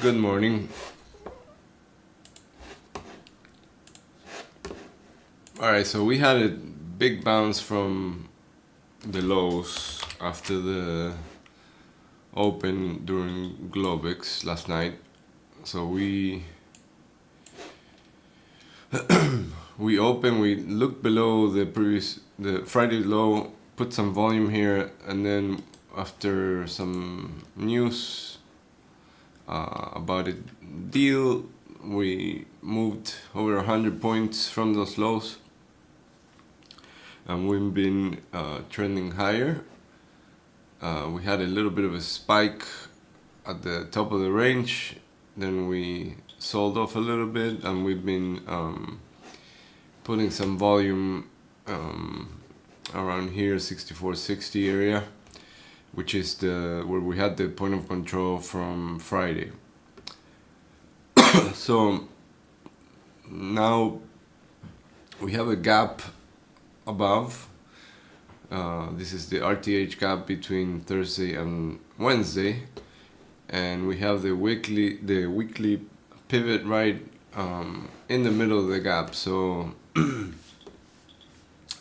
Good morning. Alright, so we had a big bounce from the lows after the open during Globix last night. So we opened, we looked below the Friday low, put some volume here, and then after some news about a deal, we moved over 100 points from those lows, and we've been trending higher. We had a little bit of a spike at the top of the range, then we sold off a little bit, and we've been putting some volume around here, 6460 area, which is where we had the point of control from Friday. So now we have a gap above. This is the RTH gap between Thursday and Wednesday, and we have the weekly pivot right in the middle of the gap. So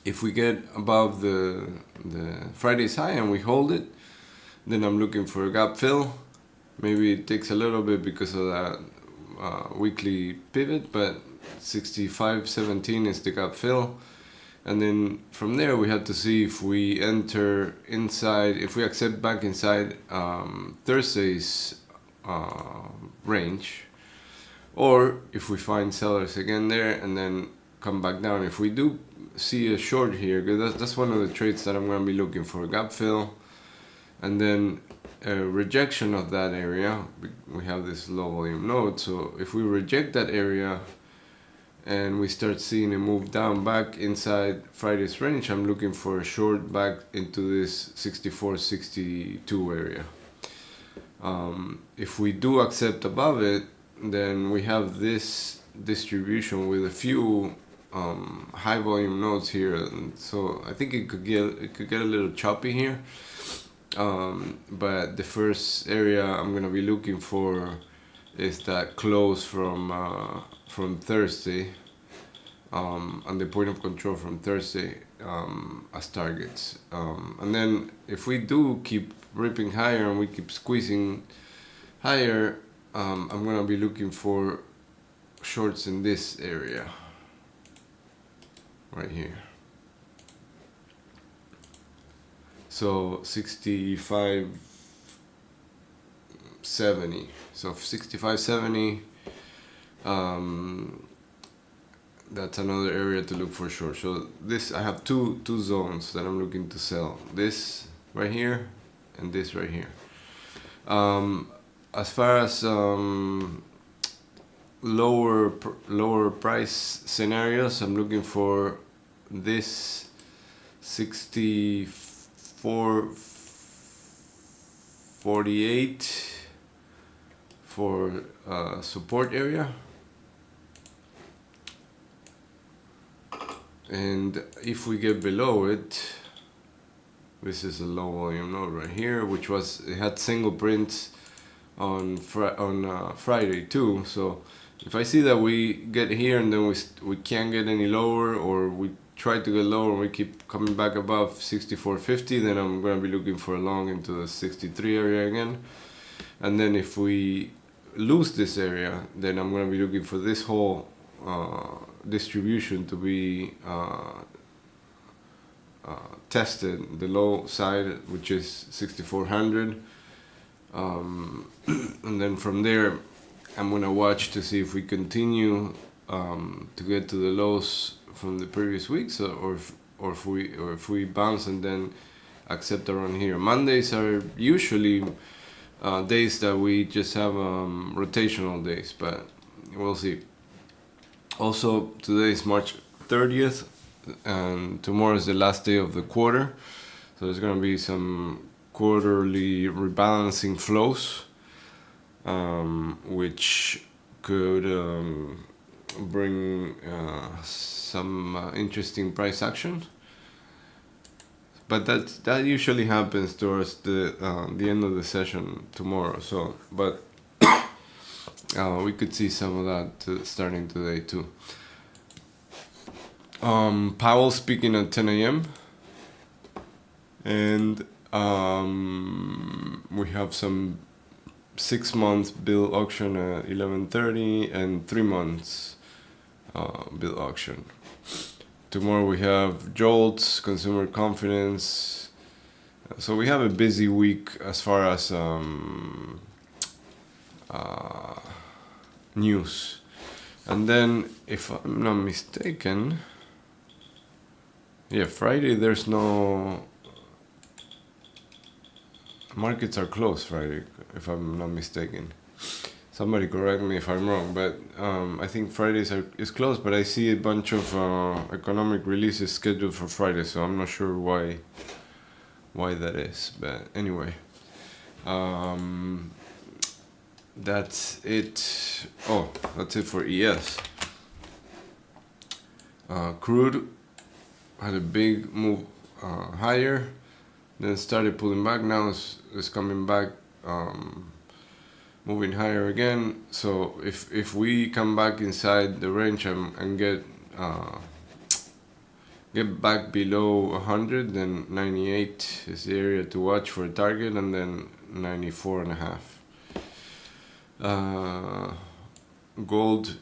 if we get above the Friday's high and we hold it, then I'm looking for a gap fill. Maybe it takes a little bit because of that weekly pivot, but 65.17 is the gap fill. And then from there we have to see if we enter inside, if we accept back inside Thursday's range, or if we find sellers again there and then come back down. If we do see a short here, because that's one of the trades that I'm going to be looking for, gap fill, and then a rejection of that area. We have this low volume node, so if we reject that area and we start seeing a move down back inside Friday's range, I'm looking for a short back into this 64.62 area. If we do accept above it, then we have this distribution with a few high volume nodes here, and so I think it could get a little choppy here. But the first area I'm gonna be looking for is that close from Thursday, and the point of control from Thursday as targets. And then if we do keep ripping higher and we keep squeezing higher, I'm gonna be looking for shorts in this area right here. So 65.70. So 65.70. That's another area to look for short. So this, I have two zones that I'm looking to sell. This right here and this right here. As far as lower price scenarios, I'm looking for this 64.48 for support area, and if we get below it, this is a low volume node right here, which it had single prints on Friday too. So if I see that we get here and then we can't get any lower, or we try to get lower and we keep coming back above 64.50, then I'm going to be looking for a long into the 63 area again. And then if we lose this area, then I'm going to be looking for this whole distribution to be tested, the low side, which is 6400. And then from there I'm gonna watch to see if we continue to get to the lows from the previous weeks, or if we bounce and then accept around here. Mondays are usually days that we just have rotational days, but we'll see. Also, today is March 30th, and tomorrow is the last day of the quarter, so there's gonna be some quarterly rebalancing flows, which could bring some interesting price action. But that usually happens towards the end of the session tomorrow. So, but We could see some of that starting today too. Powell speaking at 10 a.m. And we have some 6-month bill auction at 11:30 and 3 months bill auction. Tomorrow we have JOLTS, consumer confidence. So we have a busy week as far as news. And then, if I'm not mistaken, Friday there's no... Markets are closed Friday, if I'm not mistaken. Somebody correct me if I'm wrong, but I think Fridays is closed, but I see a bunch of economic releases scheduled for Friday, so I'm not sure why that is. But anyway, that's it. Oh, that's it for ES. Crude had a big move higher, then started pulling back. Now it's coming back, moving higher again. So if we come back inside the range and get back below 100, then 98 is the area to watch for a target, and then 94.5. Gold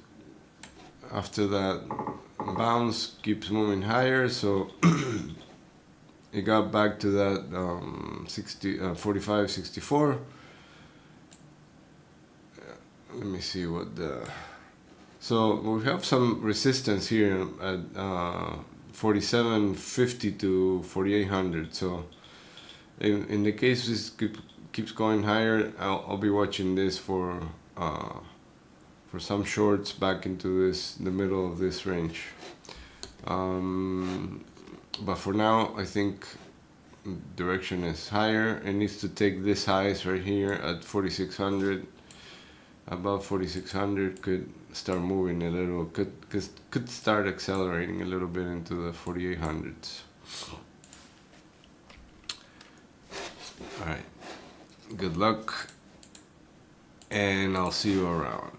after that bounce keeps moving higher, so it got back to that 45.64. Let me see what so we have some resistance here at 47.50 to 4800. So in the case this keeps going higher, I'll be watching this for some shorts back into the middle of this range. But for now, I think direction is higher. It needs to take this highs right here at 4600. Above 4600 could start moving a little, could start accelerating a little bit into the 4800s. All right, good luck, and I'll see you around.